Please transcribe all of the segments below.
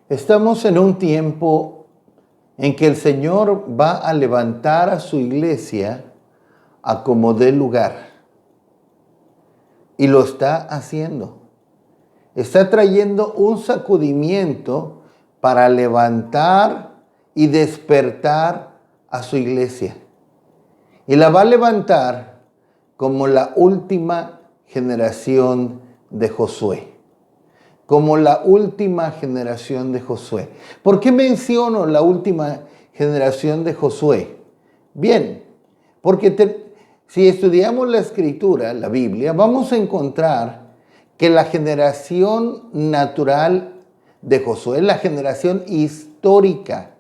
Estamos en un tiempo en que el Señor va a levantar a su iglesia a como dé lugar. Y lo está haciendo. Está trayendo un sacudimiento para levantar y despertar a su iglesia. Y la va a levantar como la última generación de Josué. Como la última generación de Josué. ¿Por qué menciono la última generación de Josué? Bien, porque si estudiamos la Escritura, la Biblia, vamos a encontrar que la generación natural de Josué, la generación histórica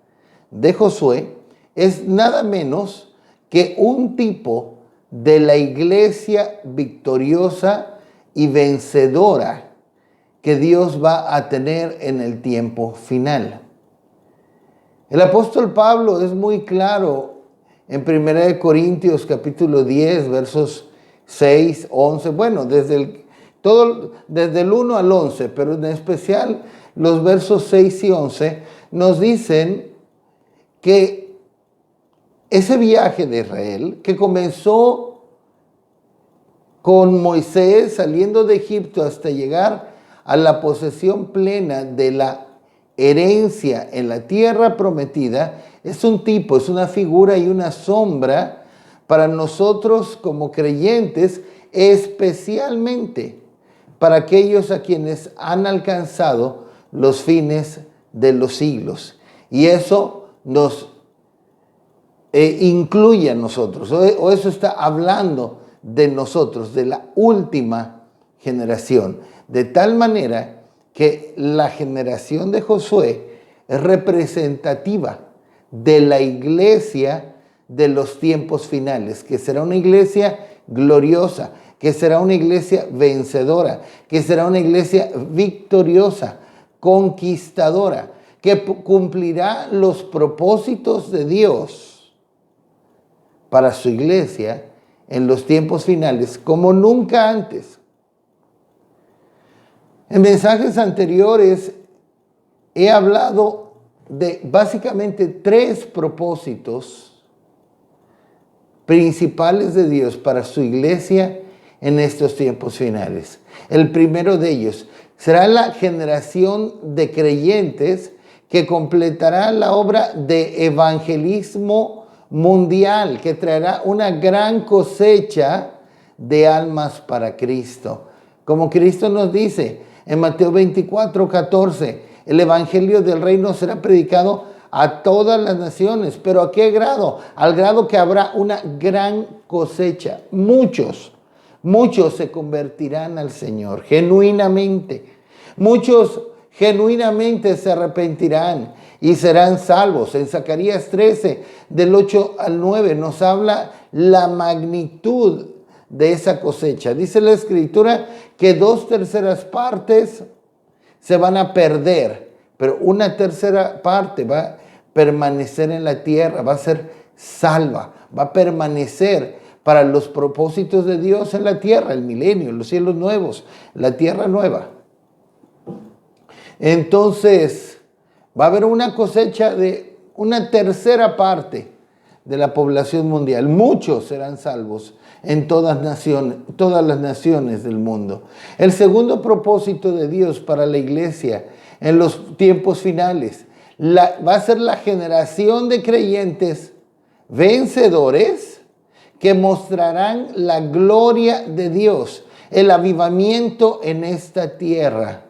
de Josué, es nada menos que un tipo de la iglesia victoriosa y vencedora que Dios va a tener en el tiempo final. El apóstol Pablo es muy claro en 1 Corintios capítulo 10, versos 6, 11, bueno, desde el 1 al 11, pero en especial los versos 6 y 11 nos dicen que ese viaje de Israel, que comenzó con Moisés saliendo de Egipto hasta llegar a la posesión plena de la herencia en la tierra prometida, es un tipo, es una figura y una sombra para nosotros como creyentes, especialmente para aquellos a quienes han alcanzado los fines de los siglos. Y eso nos incluye a nosotros, o eso está hablando de nosotros, de la última generación. De tal manera que la generación de Josué es representativa de la iglesia de los tiempos finales, que será una iglesia gloriosa, que será una iglesia vencedora, que será una iglesia victoriosa, conquistadora, que cumplirá los propósitos de Dios para su iglesia en los tiempos finales como nunca antes. En mensajes anteriores he hablado de básicamente 3 propósitos principales de Dios para su iglesia en estos tiempos finales. El primero de ellos será la generación de creyentes que completará la obra de evangelismo mundial, que traerá una gran cosecha de almas para Cristo. Como Cristo nos dice en Mateo 24, 14, el evangelio del reino será predicado a todas las naciones. ¿Pero a qué grado? Al grado que habrá una gran cosecha. Muchos se convertirán al Señor, genuinamente. Muchos genuinamente se arrepentirán y serán salvos. En Zacarías 13, del 8 al 9, nos habla la magnitud de esa cosecha. Dice la Escritura que 2/3 partes se van a perder, pero 1/3 parte va a permanecer en la tierra, va a ser salva, va a permanecer para los propósitos de Dios en la tierra, el milenio, los cielos nuevos, la tierra nueva. Entonces, va a haber una cosecha de 1/3 parte de la población mundial. Muchos serán salvos en todas las naciones del mundo. El segundo propósito de Dios para la iglesia en los tiempos finales va a ser la generación de creyentes vencedores que mostrarán la gloria de Dios, el avivamiento en esta tierra.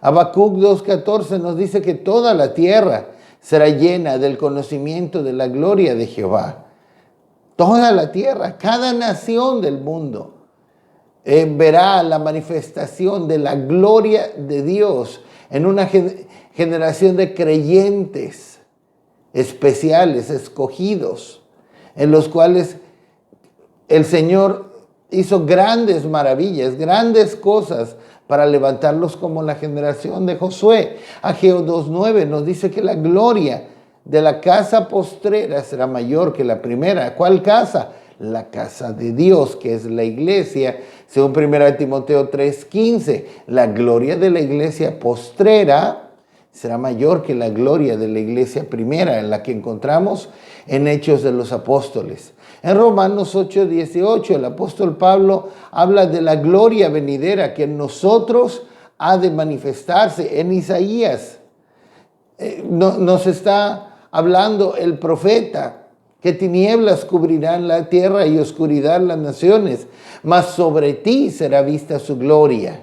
Habacuc 2:14 nos dice que toda la tierra será llena del conocimiento de la gloria de Jehová. Toda la tierra, cada nación del mundo verá la manifestación de la gloria de Dios en una generación de creyentes especiales, escogidos, en los cuales el Señor hizo grandes maravillas, grandes cosas para levantarlos como la generación de Josué. Ageo 2:9 nos dice que la gloria de la casa postrera será mayor que la primera. ¿Cuál casa? La casa de Dios, que es la iglesia. Según 1 Timoteo 3:15, la gloria de la iglesia postrera será mayor que la gloria de la iglesia primera, en la que encontramos en Hechos de los Apóstoles. En Romanos 8:18, el apóstol Pablo habla de la gloria venidera que en nosotros ha de manifestarse. En Isaías nos está hablando el profeta que tinieblas cubrirán la tierra y oscuridad las naciones, mas sobre ti será vista su gloria.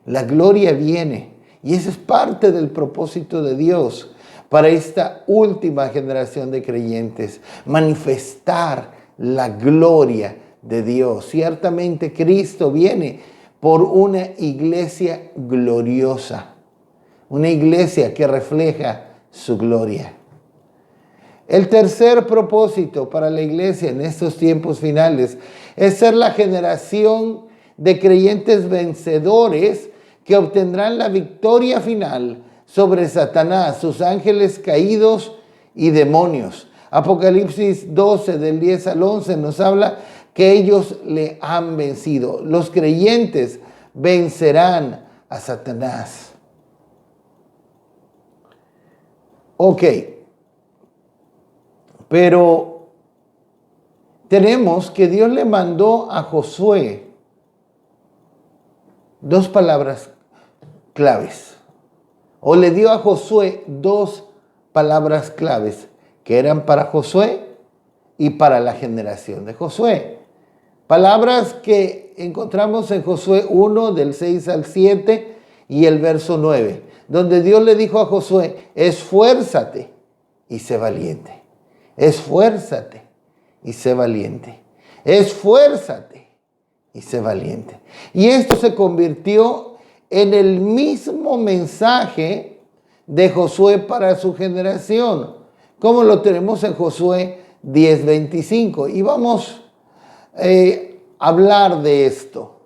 La gloria viene, y esa es parte del propósito de Dios para esta última generación de creyentes, manifestar la gloria de Dios. Ciertamente Cristo viene por una iglesia gloriosa, una iglesia que refleja su gloria. El tercer propósito para la iglesia en estos tiempos finales es ser la generación de creyentes vencedores que obtendrán la victoria final sobre Satanás, sus ángeles caídos y demonios. Apocalipsis 12, del 10 al 11, nos habla que ellos le han vencido. Los creyentes vencerán a Satanás. Ok, pero tenemos que Dios le mandó a Josué dos palabras claves. O le dio a Josué dos palabras claves que eran para Josué y para la generación de Josué. Palabras que encontramos en Josué 1, del 6 al 7 y el verso 9, donde Dios le dijo a Josué: esfuérzate y sé valiente. Esfuérzate y sé valiente. Esfuérzate y sé valiente. Y esto se convirtió en el mismo mensaje de Josué para su generación, como lo tenemos en Josué 10:25. Y vamos a hablar de esto.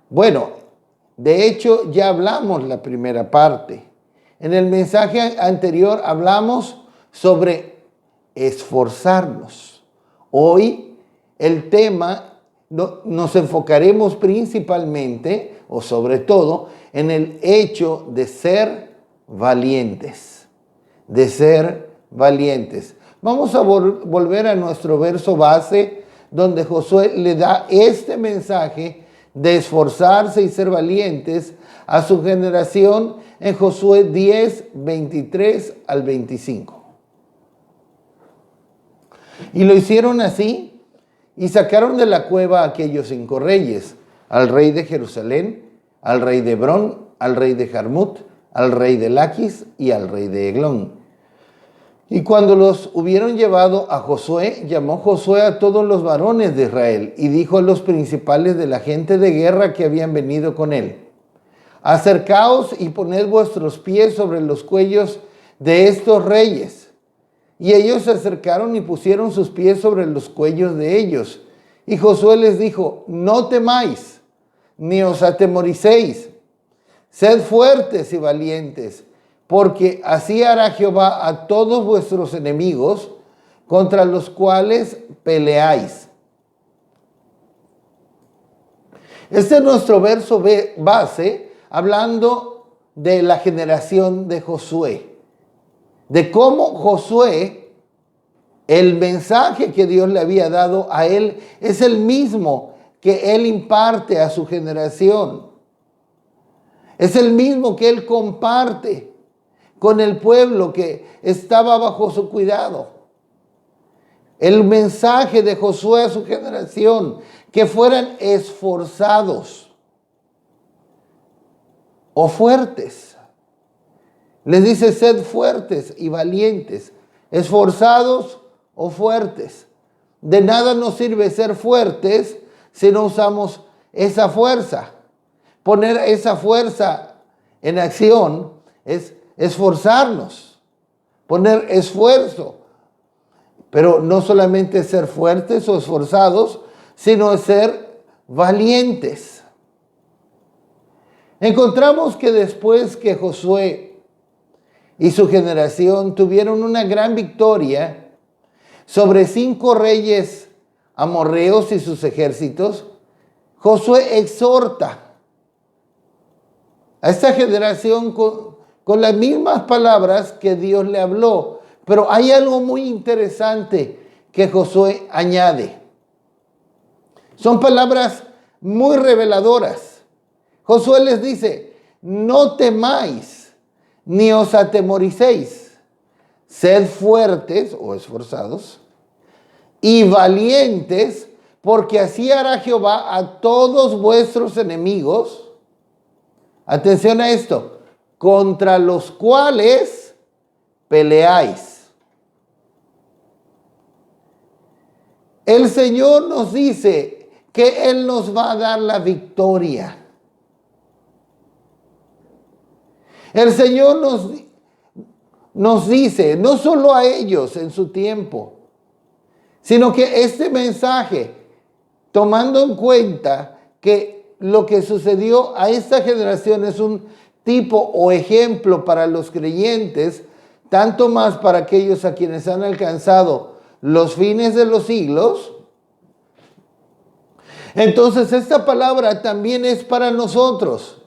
Bueno, de hecho ya hablamos la primera parte. En el mensaje anterior hablamos sobre esforzarnos. Hoy el tema nos enfocaremos principalmente o sobre todo en el hecho de ser valientes. De ser valientes. Vamos a volver a nuestro verso base, donde Josué le da este mensaje de esforzarse y ser valientes a su generación en Josué 10, 23 al 25. Y lo hicieron así, y sacaron de la cueva a aquellos 5 reyes, al rey de Jerusalén, al rey de Hebrón, al rey de Jarmut, al rey de Laquis y al rey de Eglón. Y cuando los hubieron llevado a Josué, llamó Josué a todos los varones de Israel y dijo a los principales de la gente de guerra que habían venido con él: acercaos y poned vuestros pies sobre los cuellos de estos reyes. Y ellos se acercaron y pusieron sus pies sobre los cuellos de ellos. Y Josué les dijo: no temáis, ni os atemoricéis. Sed fuertes y valientes, porque así hará Jehová a todos vuestros enemigos contra los cuales peleáis. Este es nuestro verso base, hablando de la generación de Josué. De cómo Josué, el mensaje que Dios le había dado a él, es el mismo que él imparte a su generación. Es el mismo que él comparte con el pueblo que estaba bajo su cuidado. El mensaje de Josué a su generación: que fueran esforzados o fuertes. Les dice: sed fuertes y valientes, esforzados o fuertes. De nada nos sirve ser fuertes si no usamos esa fuerza. Poner esa fuerza en acción es esforzarnos, poner esfuerzo. Pero no solamente ser fuertes o esforzados, sino ser valientes. Encontramos que después que Josué y su generación tuvieron una gran victoria sobre 5 reyes amorreos y sus ejércitos, Josué exhorta a esta generación con las mismas palabras que Dios le habló. Pero hay algo muy interesante que Josué añade. Son palabras muy reveladoras. Josué les dice, no temáis, ni os atemoricéis. Sed fuertes o esforzados y valientes, porque así hará Jehová a todos vuestros enemigos. Atención a esto, contra los cuales peleáis. El Señor nos dice que Él nos va a dar la victoria. El Señor nos dice, no solo a ellos en su tiempo, sino que este mensaje, tomando en cuenta que lo que sucedió a esta generación es un tipo o ejemplo para los creyentes, tanto más para aquellos a quienes han alcanzado los fines de los siglos. Entonces esta palabra también es para nosotros.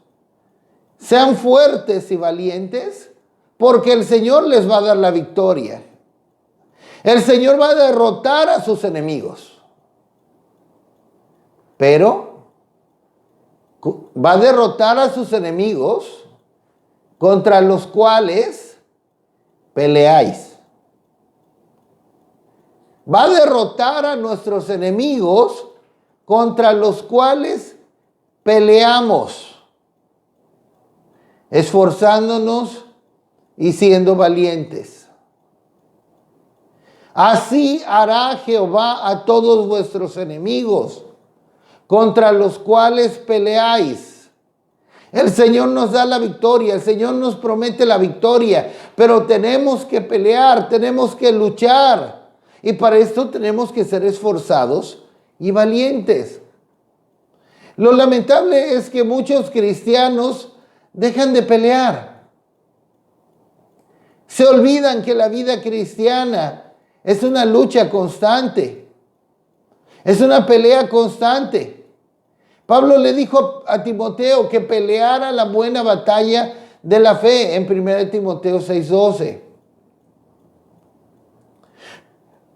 Sean fuertes y valientes, porque el Señor les va a dar la victoria. El Señor va a derrotar a sus enemigos. Pero va a derrotar a sus enemigos contra los cuales peleáis. Va a derrotar a nuestros enemigos contra los cuales peleamos, esforzándonos y siendo valientes. Así hará Jehová a todos vuestros enemigos, contra los cuales peleáis. El Señor nos da la victoria, el Señor nos promete la victoria, pero tenemos que pelear, tenemos que luchar. Y para esto tenemos que ser esforzados y valientes. Lo lamentable es que muchos cristianos dejan de pelear. Se olvidan que la vida cristiana es una lucha constante. Es una pelea constante. Pablo le dijo a Timoteo que peleara la buena batalla de la fe en 1 Timoteo 6:12.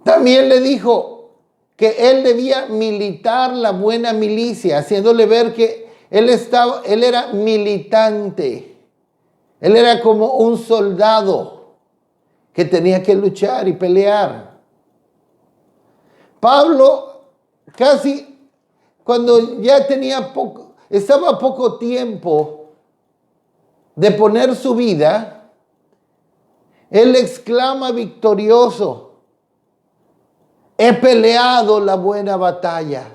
También le dijo que él debía militar la buena milicia, haciéndole ver que él era militante. Él era como un soldado que tenía que luchar y pelear. Pablo, casi cuando ya estaba a poco tiempo de poner su vida, él exclama victorioso: he peleado la buena batalla,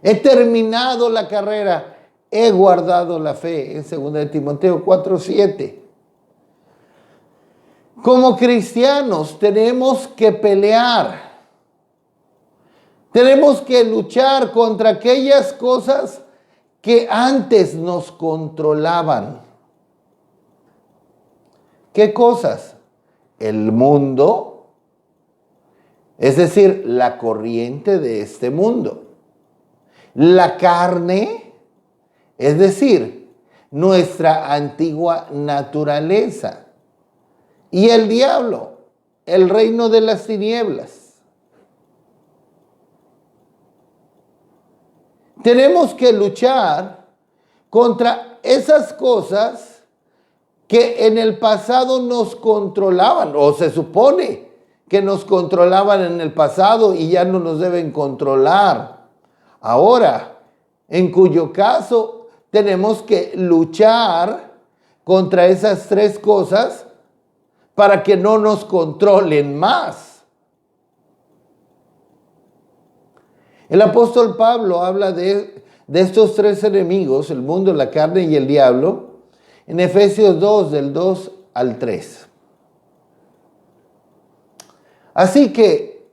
he terminado la carrera, he guardado la fe, en 2 Timoteo 4:7. Como cristianos tenemos que pelear. Tenemos que luchar contra aquellas cosas que antes nos controlaban. ¿Qué cosas? El mundo, es decir, la corriente de este mundo. La carne, es decir, nuestra antigua naturaleza. Y el diablo, el reino de las tinieblas. Tenemos que luchar contra esas cosas que en el pasado nos controlaban, o se supone que nos controlaban en el pasado y ya no nos deben controlar ahora, en cuyo caso tenemos que luchar contra esas tres cosas para que no nos controlen más. El apóstol Pablo habla de estos tres enemigos, el mundo, la carne y el diablo, en Efesios 2, del 2 al 3. Así que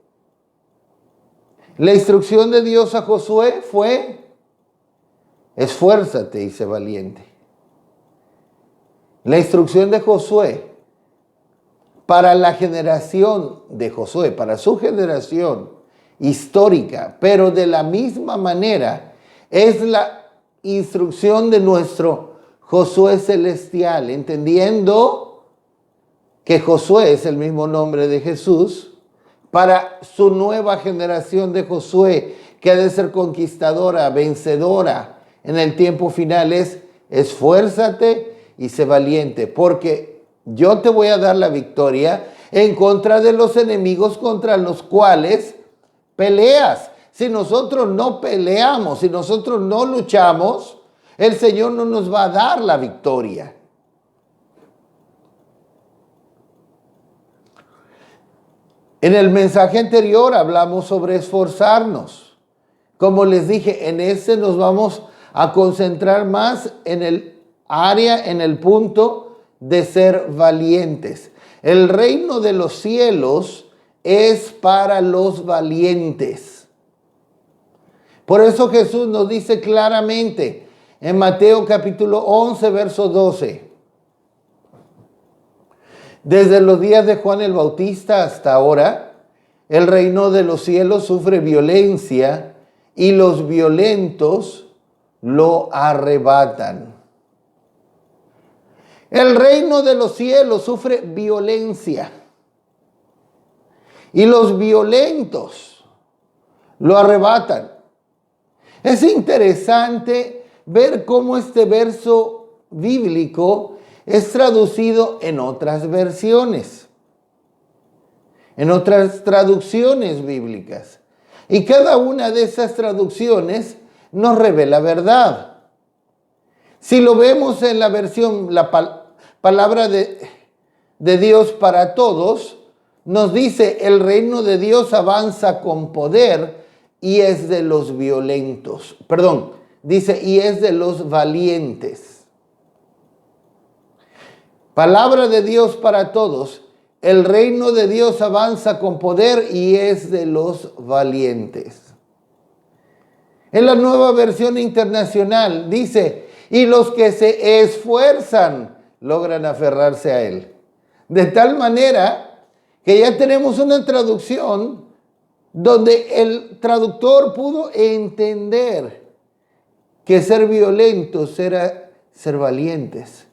la instrucción de Dios a Josué fue: esfuérzate y sé valiente. La instrucción de Josué para la generación de Josué, para su generación histórica, pero de la misma manera es la instrucción de nuestro Josué celestial, entendiendo que Josué es el mismo nombre de Jesús, para su nueva generación de Josué, que ha de ser conquistadora, vencedora en el tiempo final, es esfuérzate y sé valiente, porque yo te voy a dar la victoria en contra de los enemigos contra los cuales peleas. Si nosotros no peleamos, si nosotros no luchamos, el Señor no nos va a dar la victoria. En el mensaje anterior hablamos sobre esforzarnos. Como les dije, en este nos vamos a concentrar más en el área, en el punto de ser valientes. El reino de los cielos es para los valientes. Por eso Jesús nos dice claramente en Mateo capítulo 11, verso 12. Desde los días de Juan el Bautista hasta ahora, el reino de los cielos sufre violencia y los violentos lo arrebatan. El reino de los cielos sufre violencia y los violentos lo arrebatan. Es interesante ver cómo este verso bíblico es traducido en otras versiones, en otras traducciones bíblicas. Y cada una de esas traducciones nos revela verdad. Si lo vemos en la versión, la palabra de Dios para todos, nos dice, el reino de Dios avanza con poder y es de los violentos. Perdón, dice, y es de los valientes. Palabra de Dios para todos. El reino de Dios avanza con poder y es de los valientes. En la nueva versión internacional dice, y los que se esfuerzan logran aferrarse a él. De tal manera que ya tenemos una traducción donde el traductor pudo entender que ser violentos era ser valientes.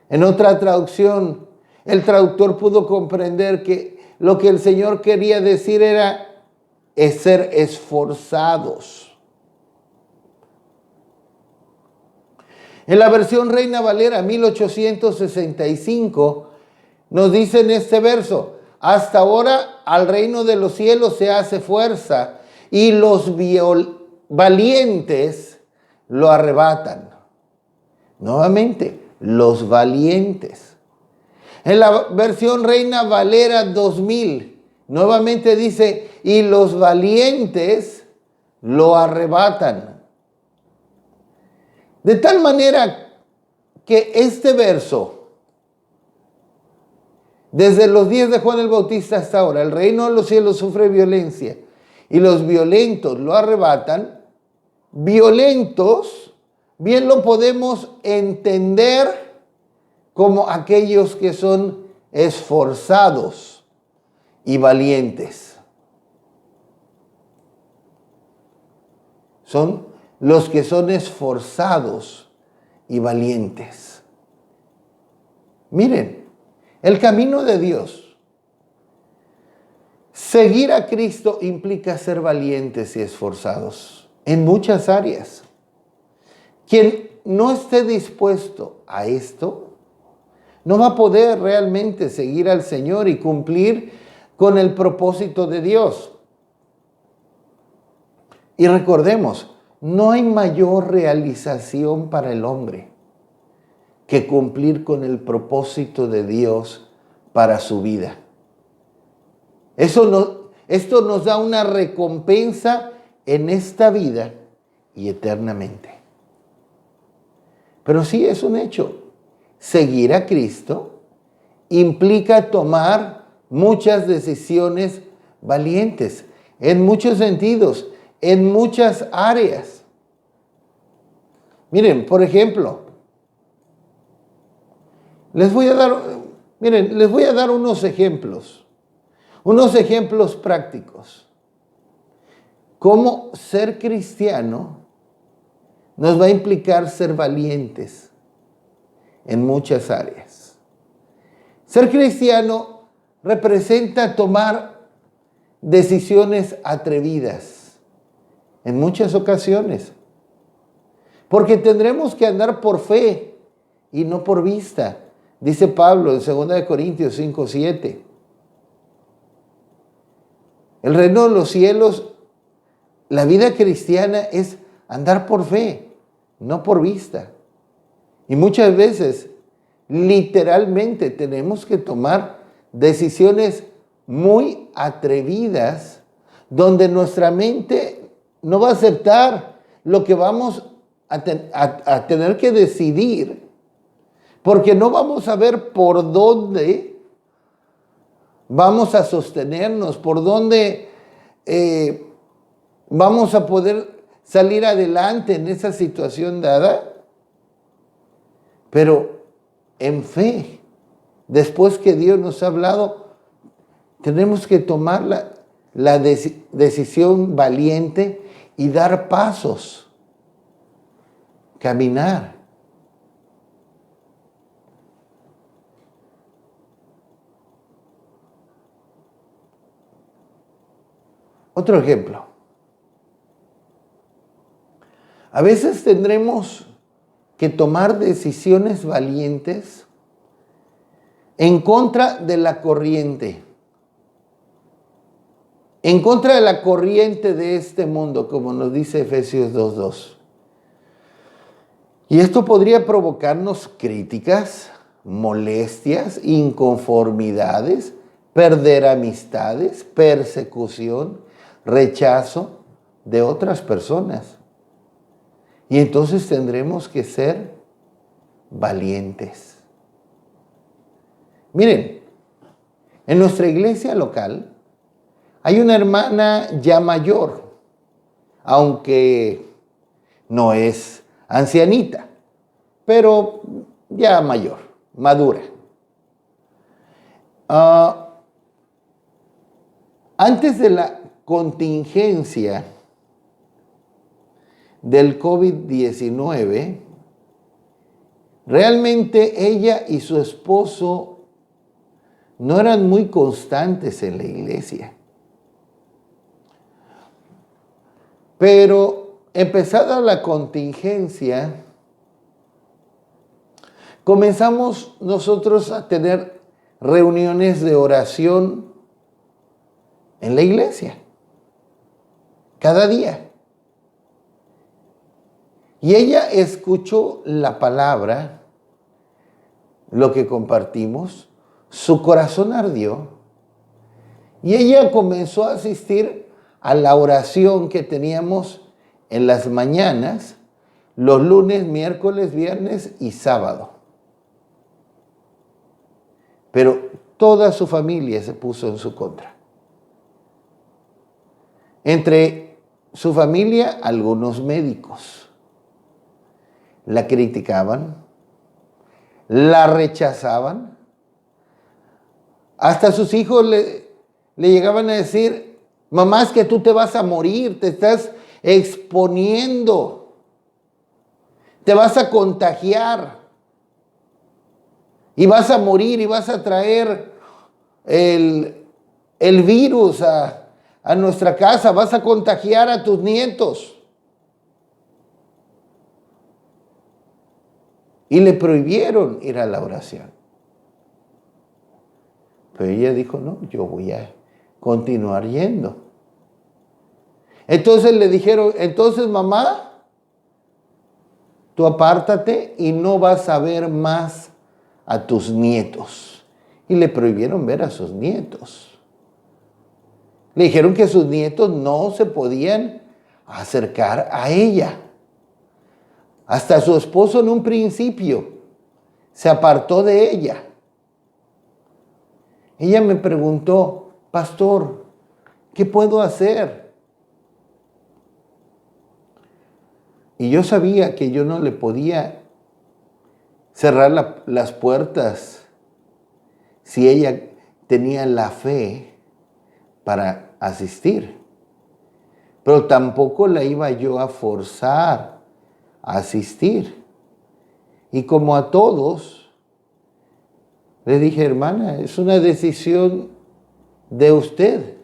En otra traducción, el traductor pudo comprender que lo que el Señor quería decir era ser esforzados. En la versión Reina Valera 1865 nos dice en este verso, hasta ahora al reino de los cielos se hace fuerza y los valientes lo arrebatan. Nuevamente, los valientes. En la versión Reina Valera 2000, nuevamente dice, y los valientes lo arrebatan. De tal manera que este verso, desde los días de Juan el Bautista hasta ahora, el reino de los cielos sufre violencia y los violentos lo arrebatan. Violentos, bien lo podemos entender como aquellos que son esforzados y valientes. Son los que son esforzados y valientes. Miren, el camino de Dios. Seguir a Cristo implica ser valientes y esforzados en muchas áreas. Quien no esté dispuesto a esto, no va a poder realmente seguir al Señor y cumplir con el propósito de Dios. Y recordemos, no hay mayor realización para el hombre que cumplir con el propósito de Dios para su vida. Esto nos da una recompensa en esta vida y eternamente. Pero sí es un hecho. Seguir a Cristo implica tomar muchas decisiones valientes, en muchos sentidos, en muchas áreas. Miren, por ejemplo, les voy a dar unos ejemplos prácticos. Cómo ser cristiano nos va a implicar ser valientes en muchas áreas. Ser cristiano representa tomar decisiones atrevidas en muchas ocasiones, porque tendremos que andar por fe y no por vista, dice Pablo en 2 Corintios 5:7. El reino de los cielos, la vida cristiana es andar por fe, no por vista. Y muchas veces, literalmente, tenemos que tomar decisiones muy atrevidas, donde nuestra mente no va a aceptar lo que vamos a tener que decidir, porque no vamos a ver por dónde vamos a sostenernos, por dónde vamos a poder salir adelante en esa situación dada. Pero en fe, después que Dios nos ha hablado, tenemos que tomar la decisión valiente y dar pasos, caminar. Otro ejemplo. A veces tendremos que tomar decisiones valientes en contra de la corriente. En contra de la corriente de este mundo, como nos dice Efesios 2:2. Y esto podría provocarnos críticas, molestias, inconformidades, perder amistades, persecución, rechazo de otras personas. Y entonces tendremos que ser valientes. Miren, en nuestra iglesia local hay una hermana ya mayor, aunque no es ancianita, pero ya mayor, madura. Antes de la contingencia del COVID-19, realmente ella y su esposo no eran muy constantes en la iglesia. Pero empezada la contingencia, comenzamos nosotros a tener reuniones de oración en la iglesia, cada día. Y ella escuchó la palabra, lo que compartimos, su corazón ardió y ella comenzó a asistir a la oración que teníamos en las mañanas, los lunes, miércoles, viernes y sábado. Pero toda su familia se puso en su contra. Entre su familia, algunos médicos la criticaban, la rechazaban. Hasta sus hijos le llegaban a decir: mamá, es que tú te vas a morir, te estás exponiendo, te vas a contagiar y vas a morir y vas a traer el virus a nuestra casa, vas a contagiar a tus nietos. Y le prohibieron ir a la oración. Pero ella dijo: no, yo voy a continuar yendo. Entonces le dijeron: entonces mamá, tú apártate y no vas a ver más a tus nietos. Y le prohibieron ver a sus nietos. Le dijeron que sus nietos no se podían acercar a ella. Hasta su esposo en un principio se apartó de ella. Ella me preguntó: pastor, ¿qué puedo hacer? Y yo sabía que yo no le podía cerrar las puertas si ella tenía la fe para asistir. Pero tampoco la iba yo a forzar a asistir. Y como a todos, Le dije, hermana, es una decisión de usted.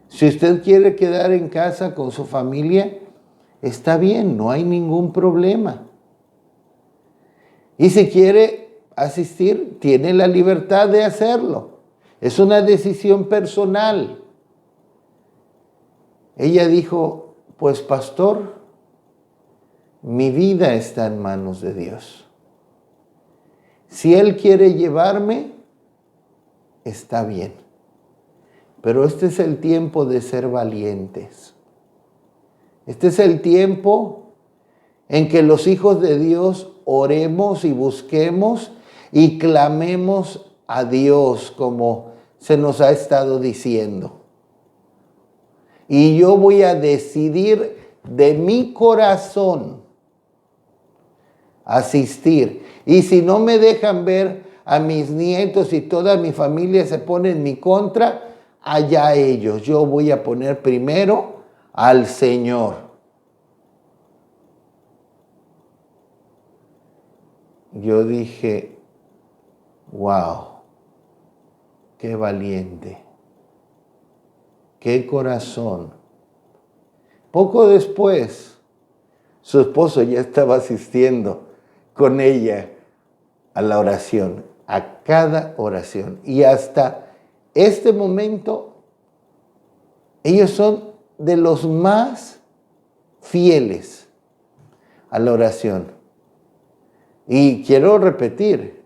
Si usted quiere quedar en casa con su familia, está bien, no hay ningún problema. Y si quiere asistir, tiene la libertad de hacerlo. Es una decisión personal. Ella dijo, pues pastor, mi vida está en manos de Dios. Si Él quiere llevarme, está bien. Pero este es el tiempo de ser valientes. Este es el tiempo en que los hijos de Dios oremos y busquemos y clamemos a Dios como se nos ha estado diciendo. Y yo voy a decidir de mi corazón asistir. Y si no me dejan ver a mis nietos y toda mi familia se pone en mi contra, allá ellos. Yo voy a poner primero al Señor. Yo dije, wow, qué valiente, qué corazón. Poco después, su esposo ya estaba asistiendo con ella a la oración, a cada oración. Y hasta este momento, ellos son de los más fieles a la oración. Y quiero repetir,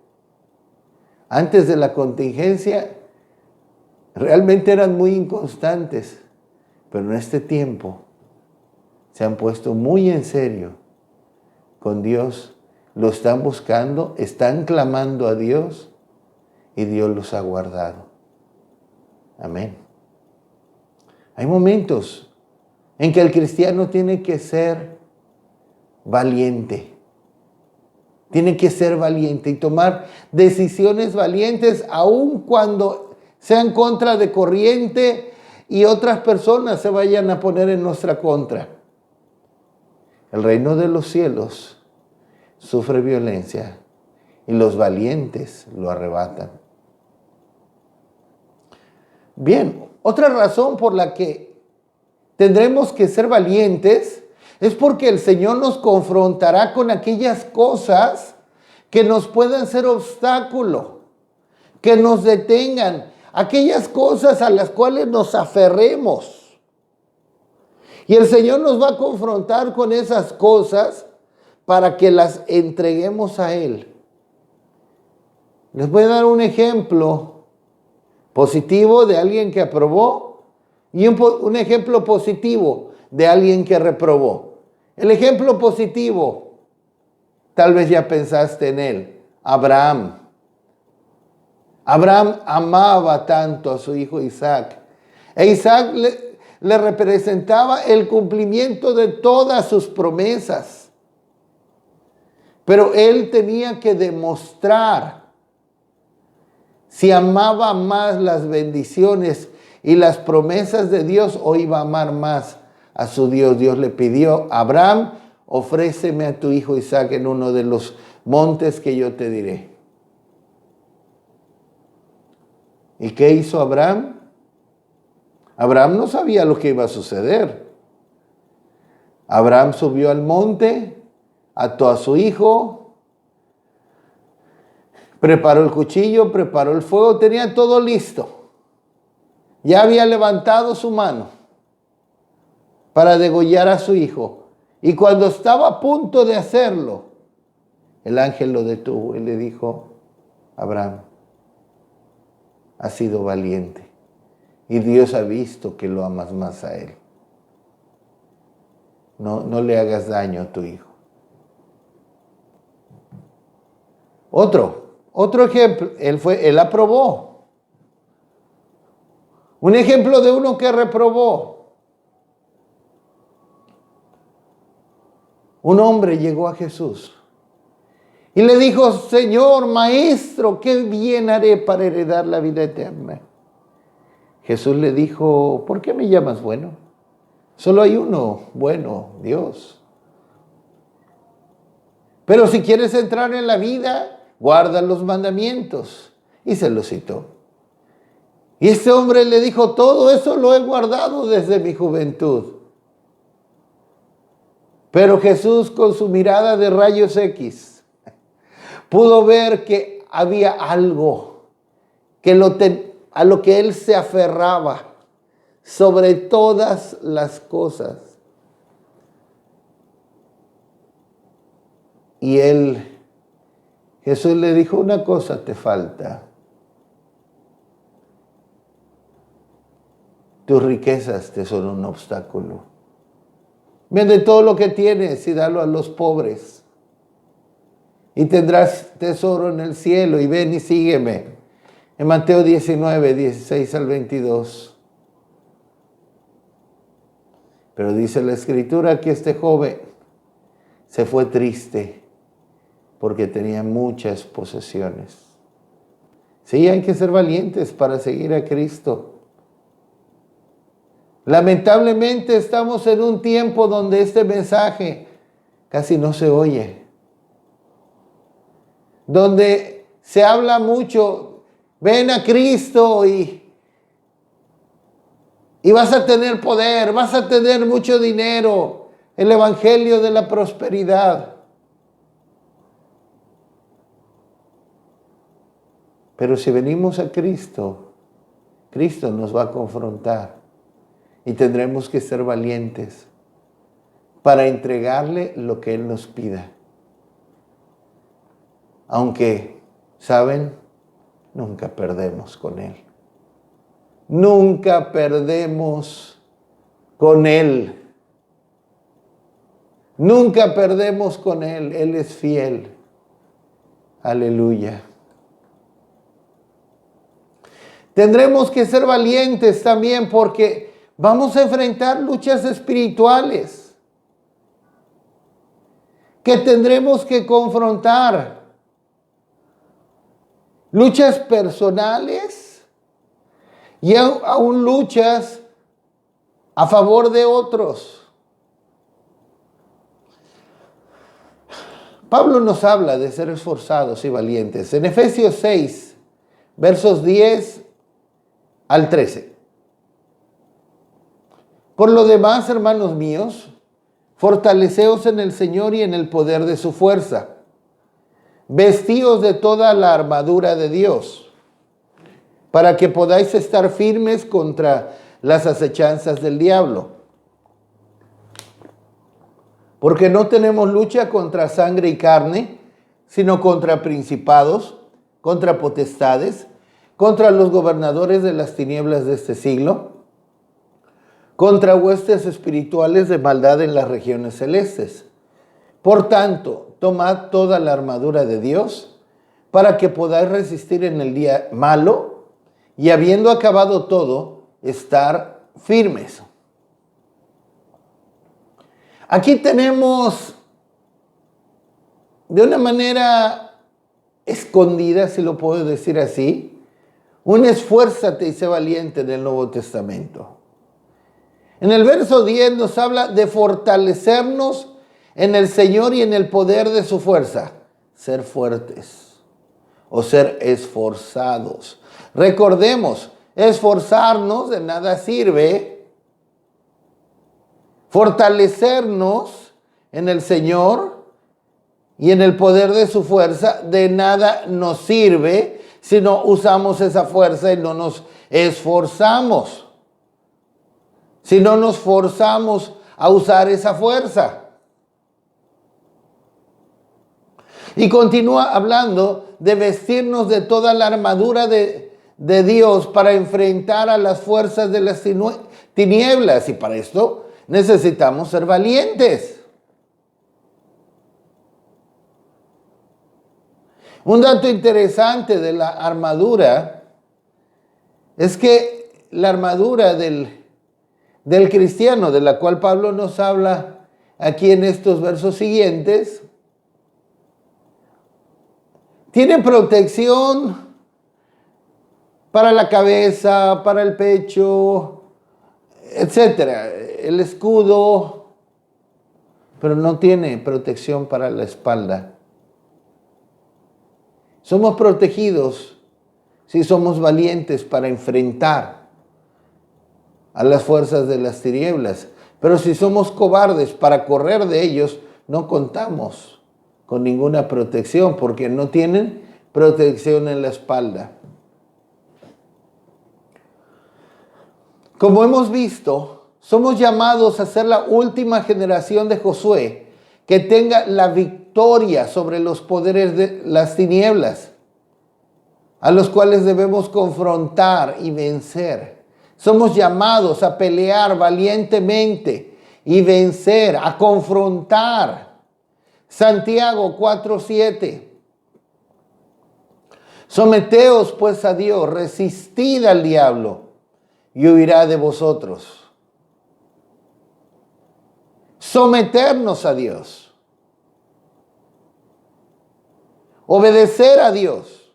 antes de la contingencia, realmente eran muy inconstantes, pero en este tiempo se han puesto muy en serio con Dios, lo están buscando, están clamando a Dios y Dios los ha guardado. Amén. Hay momentos en que el cristiano tiene que ser valiente. Tiene que ser valiente y tomar decisiones valientes aun cuando sean contra de corriente y otras personas se vayan a poner en nuestra contra. El reino de los cielos sufre violencia y los valientes lo arrebatan. Bien, otra razón por la que tendremos que ser valientes es porque el Señor nos confrontará con aquellas cosas que nos puedan ser obstáculo, que nos detengan, aquellas cosas a las cuales nos aferremos. Y el Señor nos va a confrontar con esas cosas para que las entreguemos a Él. Les voy a dar un ejemplo positivo de alguien que aprobó y un ejemplo positivo de alguien que reprobó. El ejemplo positivo, tal vez ya pensaste en él, Abraham. Abraham amaba tanto a su hijo Isaac. E Isaac le representaba el cumplimiento de todas sus promesas. Pero él tenía que demostrar si amaba más las bendiciones y las promesas de Dios o iba a amar más a su Dios. Dios le pidió, Abraham, ofréceme a tu hijo Isaac en uno de los montes que yo te diré. ¿Y qué hizo Abraham? Abraham no sabía lo que iba a suceder. Abraham subió al monte, ató a su hijo, preparó el cuchillo, preparó el fuego, tenía todo listo. Ya había levantado su mano para degollar a su hijo. Y cuando estaba a punto de hacerlo, el ángel lo detuvo y le dijo, Abraham, has sido valiente y Dios ha visto que lo amas más a él. No le hagas daño a tu hijo. Otro ejemplo, él aprobó. Un ejemplo de uno que reprobó. Un hombre llegó a Jesús y le dijo, Señor, Maestro, ¿qué bien haré para heredar la vida eterna? Jesús le dijo, ¿por qué me llamas bueno? Solo hay uno bueno, Dios. Pero si quieres entrar en la vida, guarda los mandamientos. Y se los citó. Y este hombre le dijo, todo eso lo he guardado desde mi juventud. Pero Jesús, con su mirada de rayos X, pudo ver que había algo a lo que él se aferraba sobre todas las cosas. Y Jesús le dijo, una cosa te falta. Tus riquezas te son un obstáculo. Vende todo lo que tienes y dalo a los pobres. Y tendrás tesoro en el cielo. Y ven y sígueme. En Mateo 19, 16 al 22. Pero dice la Escritura que este joven se fue triste porque tenía muchas posesiones. Sí, hay que ser valientes para seguir a Cristo. Lamentablemente estamos en un tiempo donde este mensaje casi no se oye. Donde se habla mucho, ven a Cristo y vas a tener poder, vas a tener mucho dinero. El evangelio de la prosperidad. Pero si venimos a Cristo, Cristo nos va a confrontar y tendremos que ser valientes para entregarle lo que Él nos pida. Aunque, ¿saben? Nunca perdemos con Él. Nunca perdemos con Él. Nunca perdemos con Él. Él es fiel. Aleluya. Tendremos que ser valientes también porque vamos a enfrentar luchas espirituales que tendremos que confrontar. Luchas personales y aún luchas a favor de otros. Pablo nos habla de ser esforzados y valientes. En Efesios 6, versos 10 al 13. Por lo demás, hermanos míos, fortaleceos en el Señor y en el poder de su fuerza. Vestíos de toda la armadura de Dios, para que podáis estar firmes contra las acechanzas del diablo. Porque no tenemos lucha contra sangre y carne, sino contra principados, contra potestades, contra los gobernadores de las tinieblas de este siglo, contra huestes espirituales de maldad en las regiones celestes. Por tanto, tomad toda la armadura de Dios para que podáis resistir en el día malo y habiendo acabado todo, estar firmes. Aquí tenemos de una manera escondida, si lo puedo decir así, un esfuérzate y sé valiente del Nuevo Testamento. En el verso 10 nos habla de fortalecernos en el Señor y en el poder de su fuerza. Ser fuertes o ser esforzados. Recordemos, esforzarnos de nada sirve. Fortalecernos en el Señor y en el poder de su fuerza de nada nos sirve si no usamos esa fuerza y no nos esforzamos. Si no nos forzamos a usar esa fuerza. Y continúa hablando de vestirnos de toda la armadura de Dios para enfrentar a las fuerzas de las tinieblas. Y para esto necesitamos ser valientes. Un dato interesante de la armadura es que la armadura del cristiano, de la cual Pablo nos habla aquí en estos versos siguientes, tiene protección para la cabeza, para el pecho, etcétera, el escudo, pero no tiene protección para la espalda. Somos protegidos si somos valientes para enfrentar a las fuerzas de las tinieblas. Pero si somos cobardes para correr de ellos, no contamos con ninguna protección porque no tienen protección en la espalda. Como hemos visto, somos llamados a ser la última generación de Josué que tenga la victoria sobre los poderes de las tinieblas, a los cuales debemos confrontar y vencer. Somos llamados a pelear valientemente y vencer, a confrontar. Santiago 4:7. Someteos pues a Dios, resistid al diablo y huirá de vosotros. Someternos a Dios. Obedecer a Dios.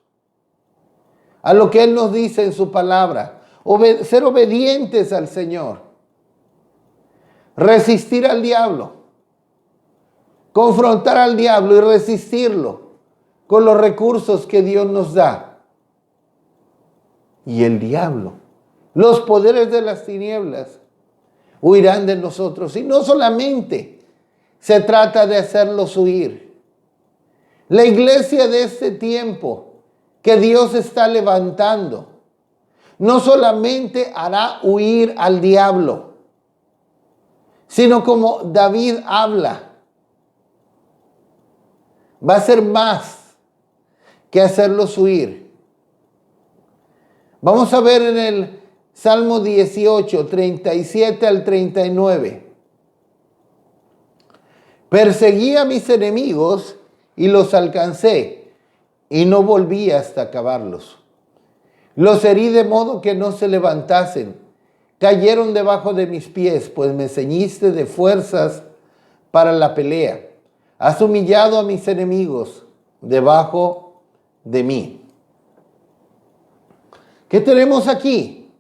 A lo que Él nos dice en su palabra. Ser obedientes al Señor. Resistir al diablo. Confrontar al diablo y resistirlo con los recursos que Dios nos da. Y el diablo, los poderes de las tinieblas, huirán de nosotros. Y no solamente se trata de hacerlos huir. La iglesia de este tiempo que Dios está levantando, no solamente hará huir al diablo, sino como David habla, va a ser más que hacerlos huir. Vamos a ver en el Salmo 18, 37 al 39. Perseguí a mis enemigos y los alcancé, y no volví hasta acabarlos. Los herí de modo que no se levantasen. Cayeron debajo de mis pies, pues me ceñiste de fuerzas para la pelea. Has humillado a mis enemigos debajo de mí. ¿Qué tenemos aquí?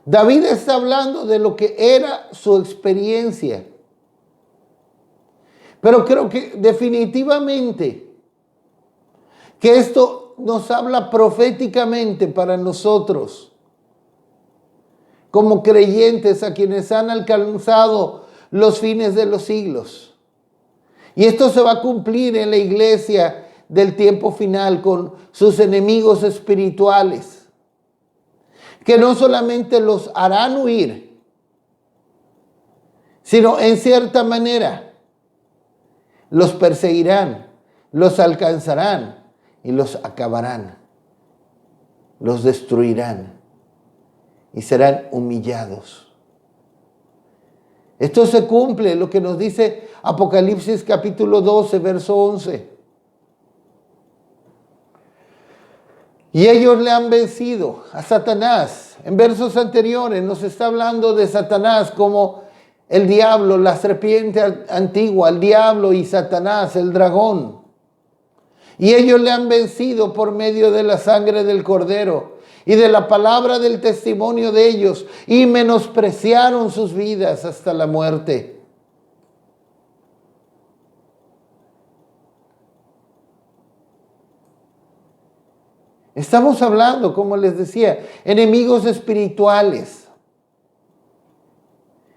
David está hablando de lo que era su experiencia. Pero creo que definitivamente que esto nos habla proféticamente para nosotros, como creyentes a quienes han alcanzado los fines de los siglos. Y esto se va a cumplir en la iglesia del tiempo final con sus enemigos espirituales, que no solamente los harán huir, sino en cierta manera los perseguirán, los alcanzarán y los acabarán, los destruirán y serán humillados. Esto se cumple, lo que nos dice Apocalipsis capítulo 12, verso 11. Y ellos le han vencido a Satanás. En versos anteriores nos está hablando de Satanás como el diablo, la serpiente antigua, el diablo y Satanás, el dragón. Y ellos le han vencido por medio de la sangre del Cordero y de la palabra del testimonio de ellos, y menospreciaron sus vidas hasta la muerte. Estamos hablando, como les decía, enemigos espirituales.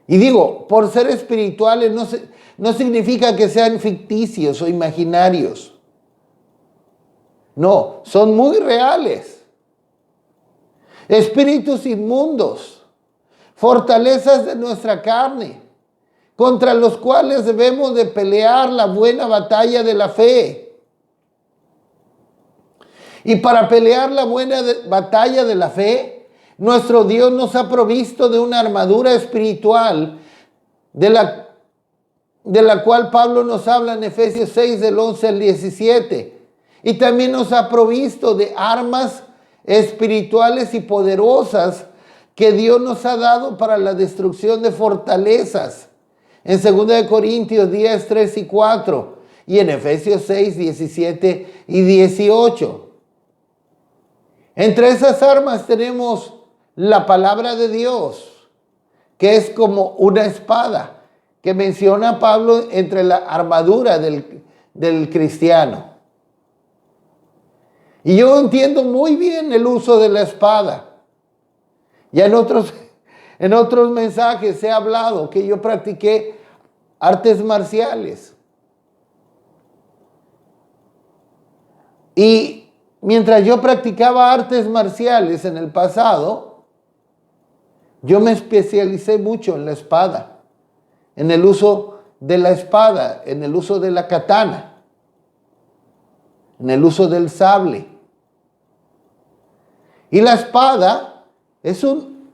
Y digo, por ser espirituales no significa que sean ficticios o imaginarios. No, son muy reales. Espíritus inmundos, fortalezas de nuestra carne, contra los cuales debemos de pelear la buena batalla de la fe. Y para pelear la buena batalla de la fe, nuestro Dios nos ha provisto de una armadura espiritual de la cual Pablo nos habla en Efesios 6 del 11 al 17. Y también nos ha provisto de armas espirituales y poderosas que Dios nos ha dado para la destrucción de fortalezas. En 2 Corintios 10, 3 y 4 y en Efesios 6, 17 y 18. Entre esas armas tenemos la palabra de Dios, que es como una espada, que menciona Pablo entre la armadura del cristiano. Y yo entiendo muy bien el uso de la espada. Ya en otros mensajes he hablado que yo practiqué artes marciales. Y mientras yo practicaba artes marciales en el pasado, yo me especialicé mucho en la espada, en el uso de la espada, en el uso de la katana, en el uso del sable. Y la espada es un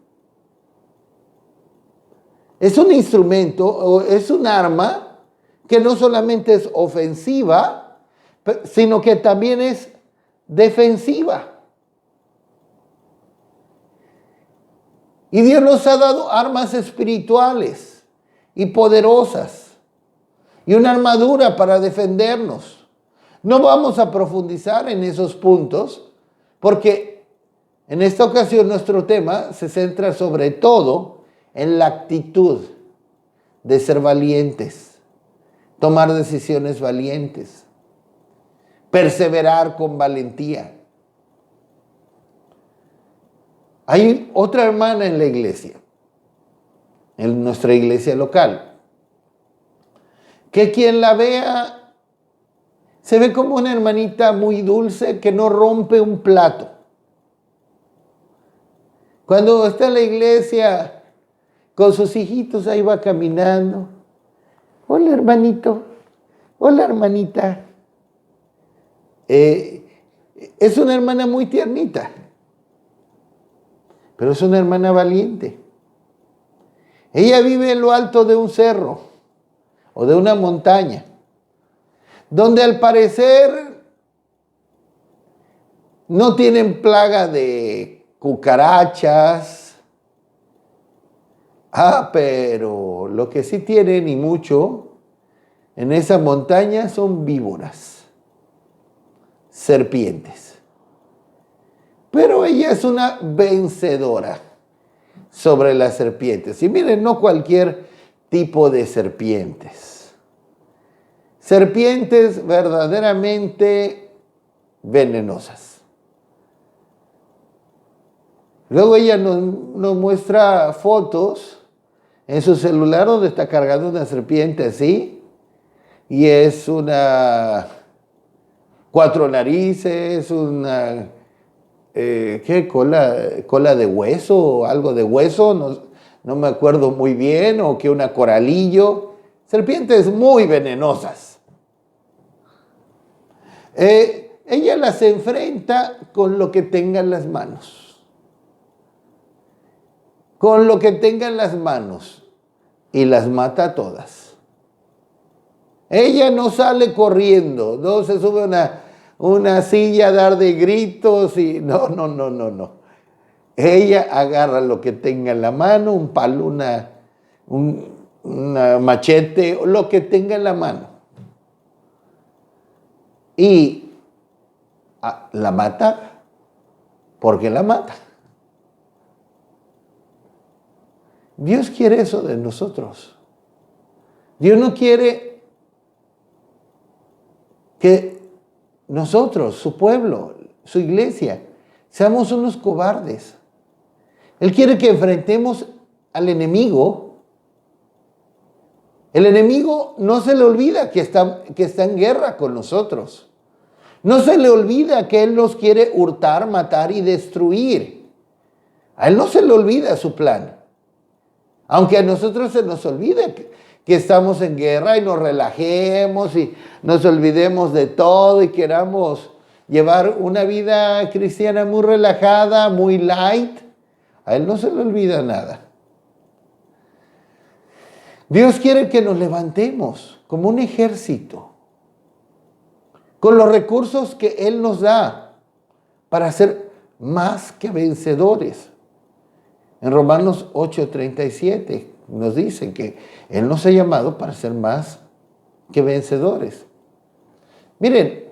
instrumento o es un arma que no solamente es ofensiva, sino que también es defensiva. Y Dios nos ha dado armas espirituales y poderosas y una armadura para defendernos. No vamos a profundizar en esos puntos porque en esta ocasión nuestro tema se centra sobre todo en la actitud de ser valientes, tomar decisiones valientes, perseverar con valentía. Hay otra hermana en la iglesia, en nuestra iglesia local, que quien la vea se ve como una hermanita muy dulce que no rompe un plato. Cuando está en la iglesia con sus hijitos, ahí va caminando. Hola hermanito, hola hermanita. Es una hermana muy tiernita, pero es una hermana valiente. Ella vive en lo alto de un cerro o de una montaña, donde al parecer no tienen plaga de cucarachas. Pero lo que sí tienen y mucho en esa montaña son víboras, serpientes. Pero ella es una vencedora sobre las serpientes. Y miren, no cualquier tipo de serpientes. Serpientes verdaderamente venenosas. Luego ella nos muestra fotos en su celular donde está cargando una serpiente así. Y es una cuatro narices, una ¿qué? Cola de hueso o algo de hueso, no me acuerdo muy bien, o que una coralillo. Serpientes muy venenosas. Ella las enfrenta con lo que tenga en las manos. Con lo que tenga en las manos. Y las mata a todas. Ella no sale corriendo, no se sube a una silla a dar de gritos y no. Ella agarra lo que tenga en la mano, un palo, una machete, lo que tenga en la mano. Y la mata porque la mata. Dios quiere eso de nosotros. Dios no quiere que nosotros, su pueblo, su iglesia, seamos unos cobardes. Él quiere que enfrentemos al enemigo. El enemigo no se le olvida que está en guerra con nosotros. No se le olvida que Él nos quiere hurtar, matar y destruir. A Él no se le olvida su plan. Aunque a nosotros se nos olvide que estamos en guerra y nos relajemos y nos olvidemos de todo y queramos llevar una vida cristiana muy relajada, muy light, a Él no se le olvida nada. Dios quiere que nos levantemos como un ejército, con los recursos que Él nos da para ser más que vencedores. En Romanos 8:37 nos dice que Él nos ha llamado para ser más que vencedores. Miren,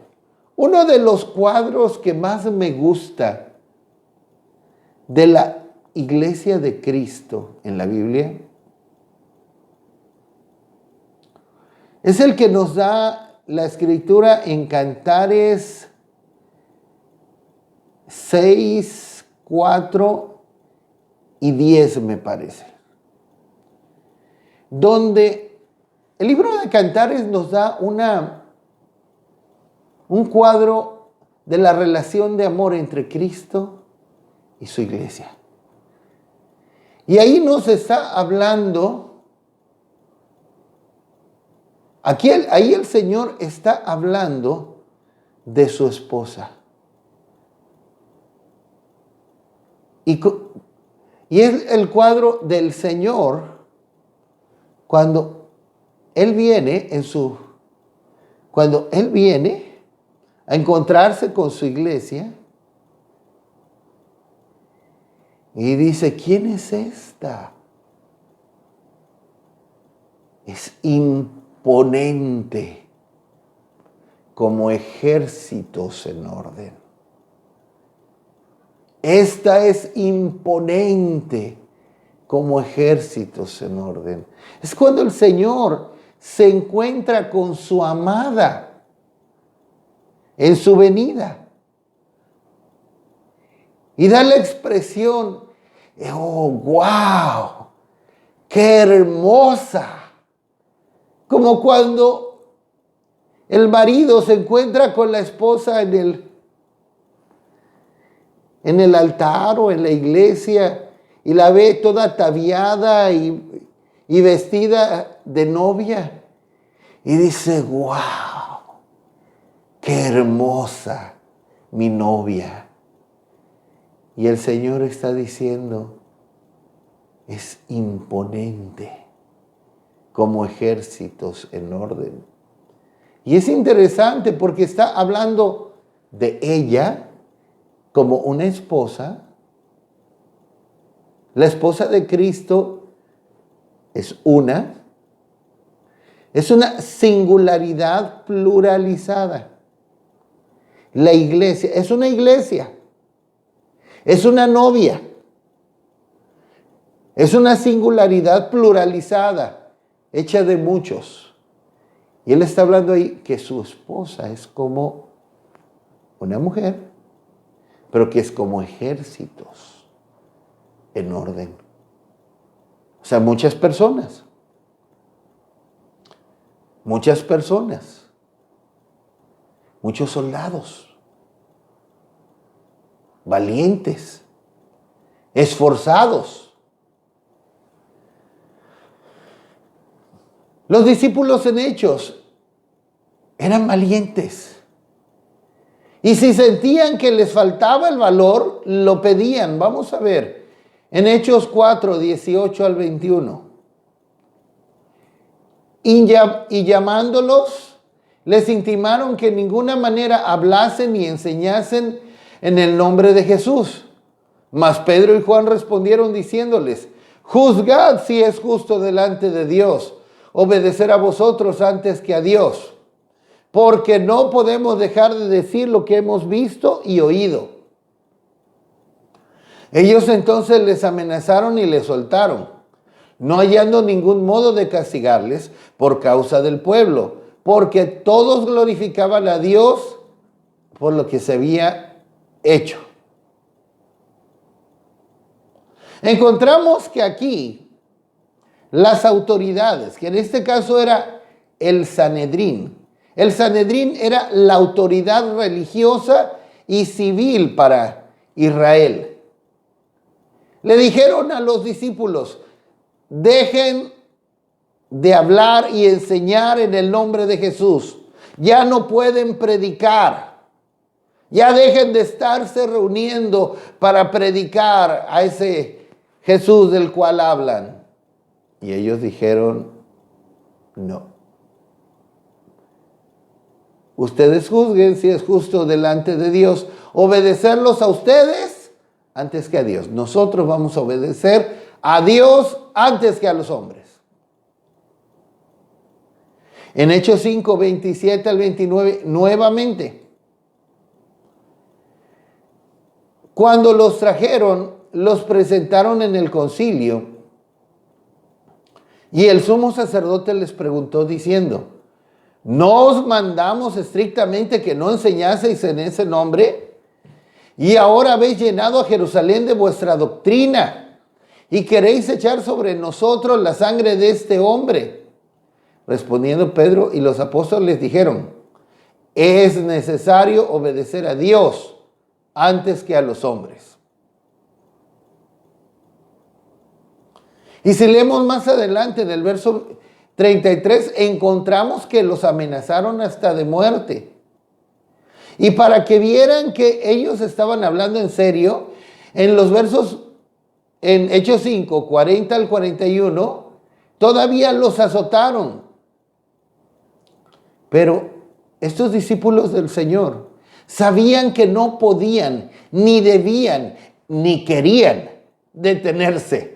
uno de los cuadros que más me gusta de la iglesia de Cristo en la Biblia es el que nos da la escritura en Cantares 6, 4 y 10 me parece. Donde el libro de Cantares nos da un cuadro de la relación de amor entre Cristo y su iglesia. Y ahí nos está hablando, ahí el Señor está hablando de su esposa. Y es el cuadro del Señor cuando Él viene a encontrarse con su iglesia y dice, ¿quién es esta? Es imponente como ejércitos en orden. Esta es imponente como ejércitos en orden. Es cuando el Señor se encuentra con su amada en su venida. Y da la expresión, oh, wow, qué hermosa. Como cuando el marido se encuentra con la esposa en el altar o en la iglesia y la ve toda ataviada y vestida de novia y dice, wow, qué hermosa mi novia. Y el Señor está diciendo, es imponente como ejércitos en orden. Y es interesante porque está hablando de ella como una esposa. La esposa de Cristo es una singularidad pluralizada. La iglesia es una iglesia, es una novia, es una singularidad pluralizada, hecha de muchos. Y Él está hablando ahí que su esposa es como una mujer, pero que es como ejércitos en orden. O sea, muchas personas, muchos soldados, valientes, esforzados. Los discípulos en Hechos eran valientes. Y si sentían que les faltaba el valor, lo pedían. Vamos a ver, en Hechos 4, 18 al 21. Y llamándolos, les intimaron que en ninguna manera hablasen ni enseñasen en el nombre de Jesús. Mas Pedro y Juan respondieron diciéndoles, juzgad si es justo delante de Dios obedecer a vosotros antes que a Dios, porque no podemos dejar de decir lo que hemos visto y oído. Ellos entonces les amenazaron y les soltaron, no hallando ningún modo de castigarles por causa del pueblo, porque todos glorificaban a Dios por lo que se había hecho. Encontramos que aquí las autoridades, que en este caso era el Sanedrín. El Sanedrín era la autoridad religiosa y civil para Israel. Le dijeron a los discípulos, dejen de hablar y enseñar en el nombre de Jesús. Ya no pueden predicar. Ya dejen de estarse reuniendo para predicar a ese Jesús del cual hablan. Y ellos dijeron, no. Ustedes juzguen si es justo delante de Dios obedecerlos a ustedes antes que a Dios. Nosotros vamos a obedecer a Dios antes que a los hombres. En Hechos 5, 27 al 29, nuevamente, cuando los trajeron, los presentaron en el concilio. Y el sumo sacerdote les preguntó diciendo, ¿no os mandamos estrictamente que no enseñaseis en ese nombre? Y ahora habéis llenado a Jerusalén de vuestra doctrina y queréis echar sobre nosotros la sangre de este hombre. Respondiendo Pedro y los apóstoles dijeron: es necesario obedecer a Dios antes que a los hombres. Y si leemos más adelante en el verso 33, encontramos que los amenazaron hasta de muerte. Y para que vieran que ellos estaban hablando en serio, en los versos, en Hechos 5, 40 al 41, todavía los azotaron. Pero estos discípulos del Señor sabían que no podían, ni debían, ni querían detenerse.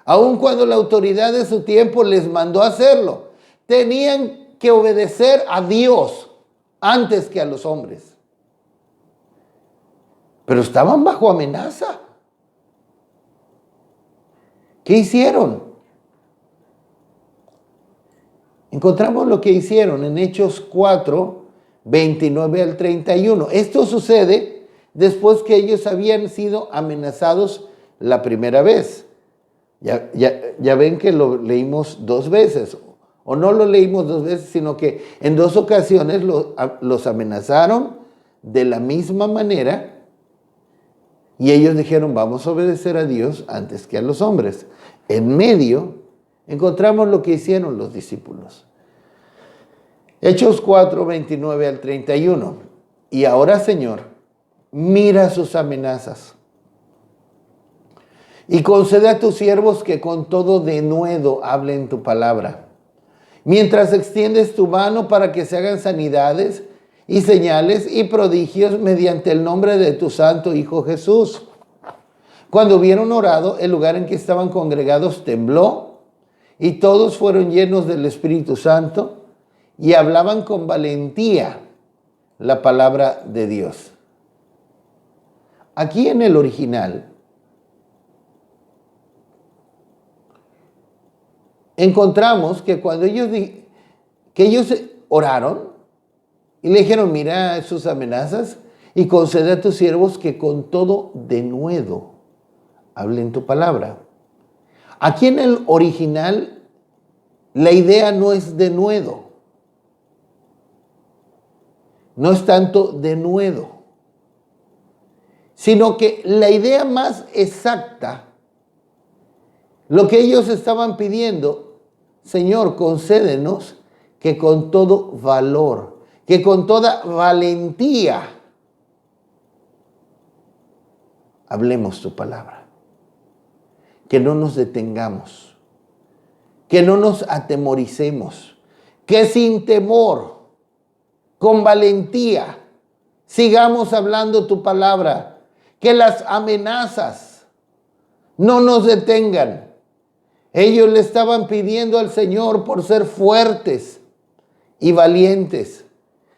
Aun cuando la autoridad de su tiempo les mandó hacerlo, tenían que obedecer a Dios antes que a los hombres. Pero estaban bajo amenaza. ¿Qué hicieron? Encontramos lo que hicieron en Hechos 4, 29 al 31. Esto sucede después que ellos habían sido amenazados la primera vez. Ya ven que lo leímos dos veces, o no lo leímos dos veces, sino que en dos ocasiones los amenazaron de la misma manera y ellos dijeron: vamos a obedecer a Dios antes que a los hombres. En medio encontramos lo que hicieron los discípulos. Hechos 4, 29 al 31. Y ahora, Señor, mira sus amenazas y concede a tus siervos que con todo denuedo hablen tu palabra, mientras extiendes tu mano para que se hagan sanidades y señales y prodigios mediante el nombre de tu santo Hijo Jesús. Cuando hubieron orado, el lugar en que estaban congregados tembló y todos fueron llenos del Espíritu Santo y hablaban con valentía la palabra de Dios. Aquí en el original encontramos que cuando ellos oraron y le dijeron: mira sus amenazas y concede a tus siervos que con todo denuedo hablen tu palabra. Aquí en el original la idea no es denuedo, no es tanto denuedo, sino que la idea más exacta, lo que ellos estaban pidiendo: Señor, concédenos que con todo valor, que con toda valentía hablemos tu palabra. Que no nos detengamos, que no nos atemoricemos, que sin temor, con valentía, sigamos hablando tu palabra, que las amenazas no nos detengan. Ellos le estaban pidiendo al Señor por ser fuertes y valientes.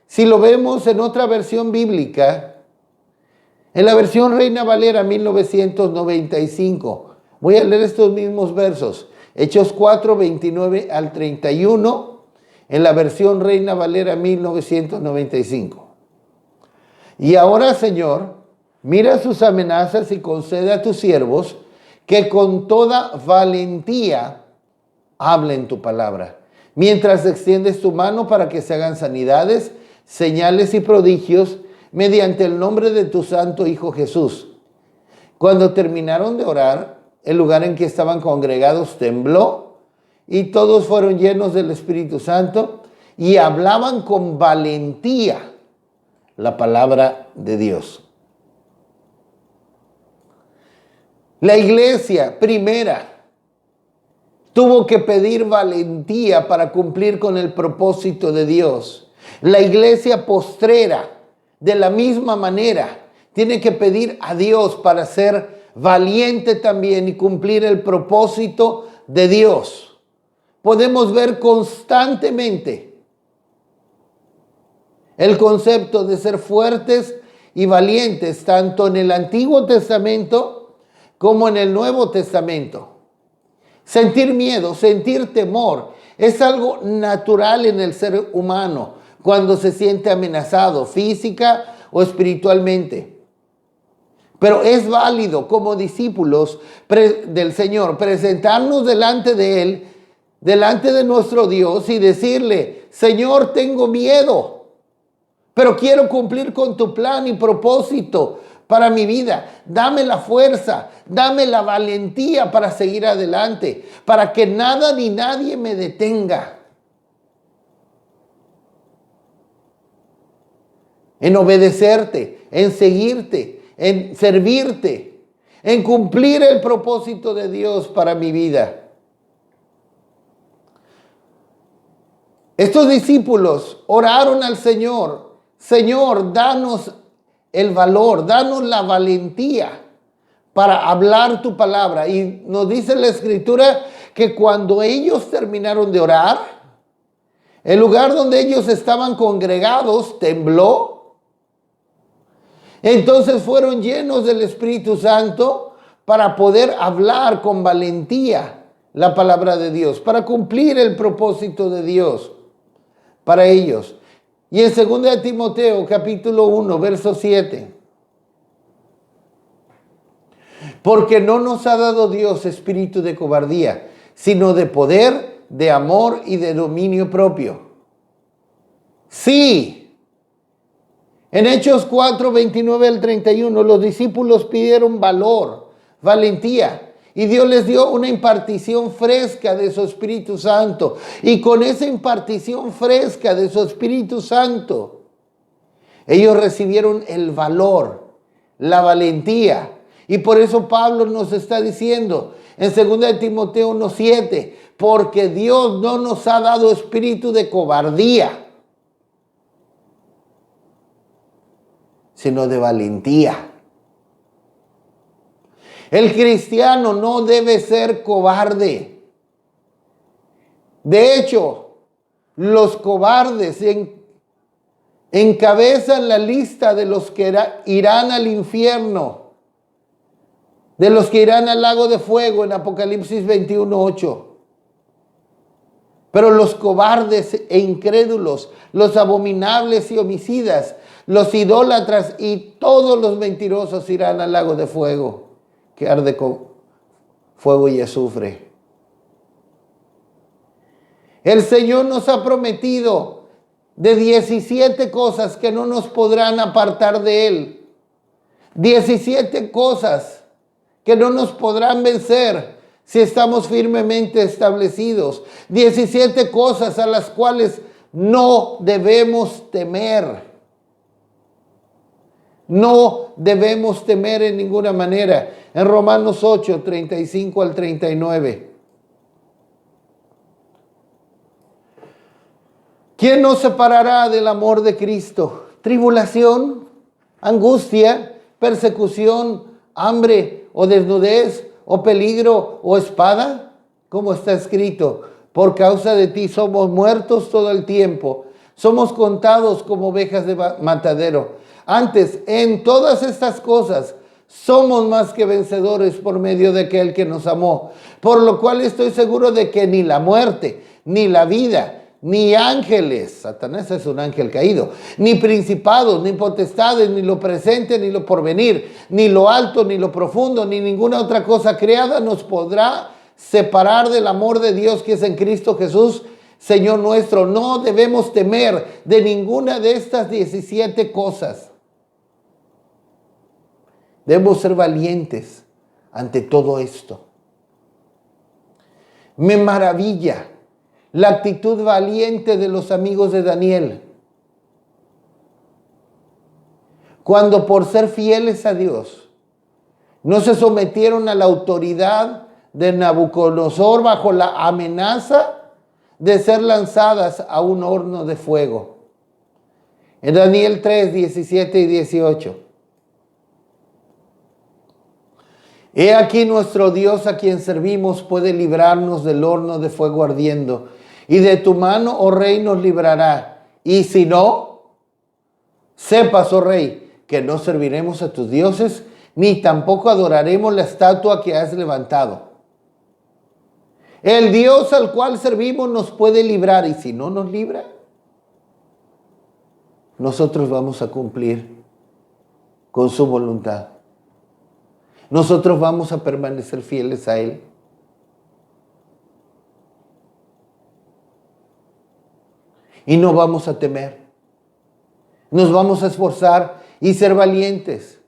Si lo vemos en otra versión bíblica, en la versión Reina Valera 1995, voy a leer estos mismos versos. Hechos 4, 29 al 31, en la versión Reina Valera 1995. Y ahora, Señor, mira sus amenazas y concede a tus siervos que con toda valentía hablen tu palabra, mientras extiendes tu mano para que se hagan sanidades, señales y prodigios mediante el nombre de tu santo Hijo Jesús. Cuando terminaron de orar, el lugar en que estaban congregados tembló y todos fueron llenos del Espíritu Santo y hablaban con valentía la palabra de Dios. La iglesia primera tuvo que pedir valentía para cumplir con el propósito de Dios. La iglesia postrera, de la misma manera, tiene que pedir a Dios para ser valiente también y cumplir el propósito de Dios. Podemos ver constantemente el concepto de ser fuertes y valientes, tanto en el Antiguo Testamento como en el Nuevo Testamento. Sentir miedo, sentir temor, es algo natural en el ser humano cuando se siente amenazado física o espiritualmente. Pero es válido como discípulos del Señor presentarnos delante de Él, delante de nuestro Dios y decirle: Señor, tengo miedo, pero quiero cumplir con tu plan y propósito para mi vida. Dame la fuerza, dame la valentía para seguir adelante, para que nada ni nadie me detenga en obedecerte, en seguirte, en servirte, en cumplir el propósito de Dios para mi vida. Estos discípulos oraron al Señor: Señor, danos el valor, danos la valentía para hablar tu palabra. Y nos dice la Escritura que cuando ellos terminaron de orar, el lugar donde ellos estaban congregados tembló. Entonces fueron llenos del Espíritu Santo para poder hablar con valentía la palabra de Dios, para cumplir el propósito de Dios para ellos. Y en 2 de Timoteo, capítulo 1, verso 7. Porque no nos ha dado Dios espíritu de cobardía, sino de poder, de amor y de dominio propio. Sí. En Hechos 4, 29 al 31, los discípulos pidieron valor, valentía, y Dios les dio una impartición fresca de su Espíritu Santo. Y con esa impartición fresca de su Espíritu Santo, ellos recibieron el valor, la valentía. Y por eso Pablo nos está diciendo en 2 de Timoteo 1, 7, porque Dios no nos ha dado espíritu de cobardía, sino de valentía. El cristiano no debe ser cobarde. De hecho, los cobardes encabezan la lista de los que irán al infierno, de los que irán al lago de fuego en Apocalipsis 21, 8. Pero los cobardes e incrédulos, los abominables y homicidas, los idólatras y todos los mentirosos irán al lago de fuego, que arde con fuego y azufre. El Señor nos ha prometido de 17 cosas que no nos podrán apartar de Él. 17 cosas que no nos podrán vencer si estamos firmemente establecidos. 17 cosas a las cuales no debemos temer. No debemos temer en ninguna manera. En Romanos 8, 35 al 39. ¿Quién nos separará del amor de Cristo? ¿Tribulación, angustia, persecución, hambre o desnudez o peligro o espada? Como está escrito: por causa de ti somos muertos todo el tiempo. Somos contados como ovejas de matadero. Antes, en todas estas cosas, somos más que vencedores por medio de aquel que nos amó. Por lo cual estoy seguro de que ni la muerte, ni la vida, ni ángeles, Satanás es un ángel caído, ni principados, ni potestades, ni lo presente, ni lo porvenir, ni lo alto, ni lo profundo, ni ninguna otra cosa creada nos podrá separar del amor de Dios que es en Cristo Jesús, Señor nuestro. No debemos temer de ninguna de estas 17 cosas. Debemos ser valientes ante todo esto. Me maravilla la actitud valiente de los amigos de Daniel, cuando por ser fieles a Dios no se sometieron a la autoridad de Nabucodonosor bajo la amenaza de ser lanzadas a un horno de fuego. En Daniel 3, 17 y 18. He aquí nuestro Dios a quien servimos puede librarnos del horno de fuego ardiendo, y de tu mano, oh rey, nos librará. Y si no, sepas, oh rey, que no serviremos a tus dioses, ni tampoco adoraremos la estatua que has levantado. El Dios al cual servimos nos puede librar, y si no nos libra, nosotros vamos a cumplir con su voluntad. nosotros vamos a permanecer fieles a Él. Y no vamos a temer. Nos vamos a esforzar y ser valientes.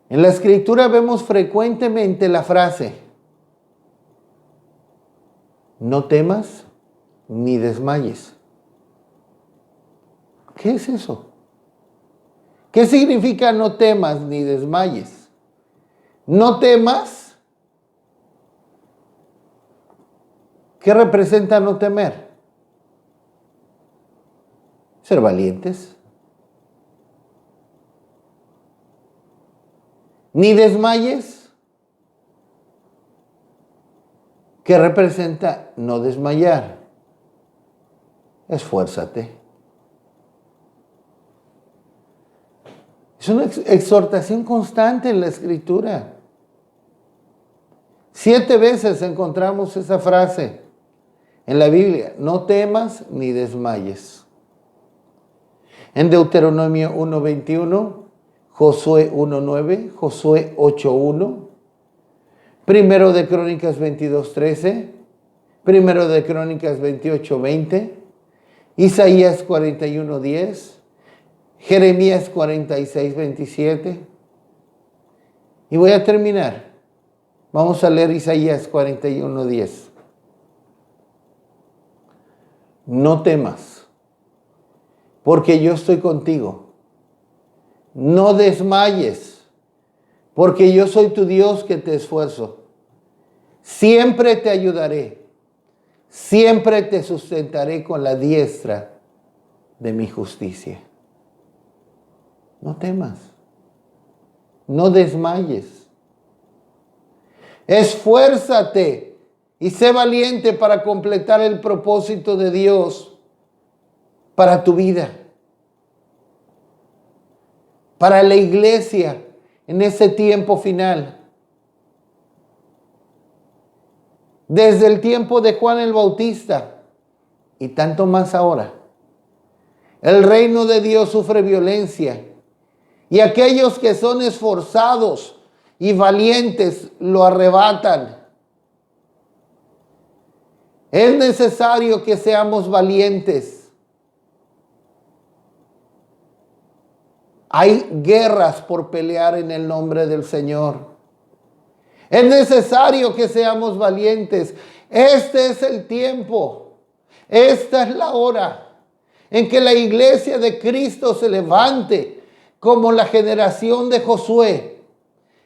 En la Escritura vemos frecuentemente la frase: no temas ni desmayes. ¿Qué es eso? ¿Qué significa no temas ni desmayes? No temas. ¿Qué representa no temer? Ser valientes. Ni desmayes. ¿Qué representa no desmayar? Esfuérzate. Es una exhortación constante en la Escritura. 7 veces encontramos esa frase en la Biblia: no temas ni desmayes. En Deuteronomio 1:21, Josué 1:9, Josué 8:1, Primero de Crónicas 22:13, Primero de Crónicas 28:20, Isaías 41:10, Jeremías 46:27. Y voy a terminar. Vamos a leer Isaías 41:10. No temas, porque yo estoy contigo. No desmayes, porque yo soy tu Dios que te esfuerzo. Siempre te ayudaré. Siempre te sustentaré con la diestra de mi justicia. No temas. No desmayes. Esfuérzate y sé valiente para completar el propósito de Dios para tu vida, para la iglesia en ese tiempo final. Desde el tiempo de Juan el Bautista y tanto más ahora, el reino de Dios sufre violencia y aquellos que son esforzados y valientes lo arrebatan. Es necesario que seamos valientes. Hay guerras por pelear en el nombre del Señor. Es necesario que seamos valientes. Este es el tiempo. Esta es la hora en que la iglesia de Cristo se levante como la generación de Josué,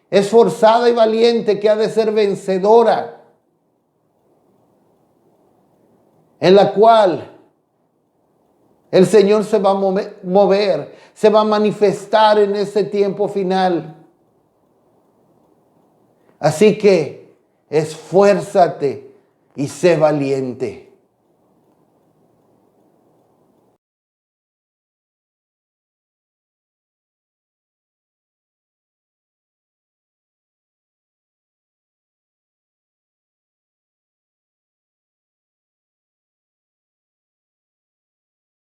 esforzada y valiente, que ha de ser vencedora, en la cual el Señor se va a mover, se va a manifestar en este tiempo final. Así que esfuérzate y sé valiente.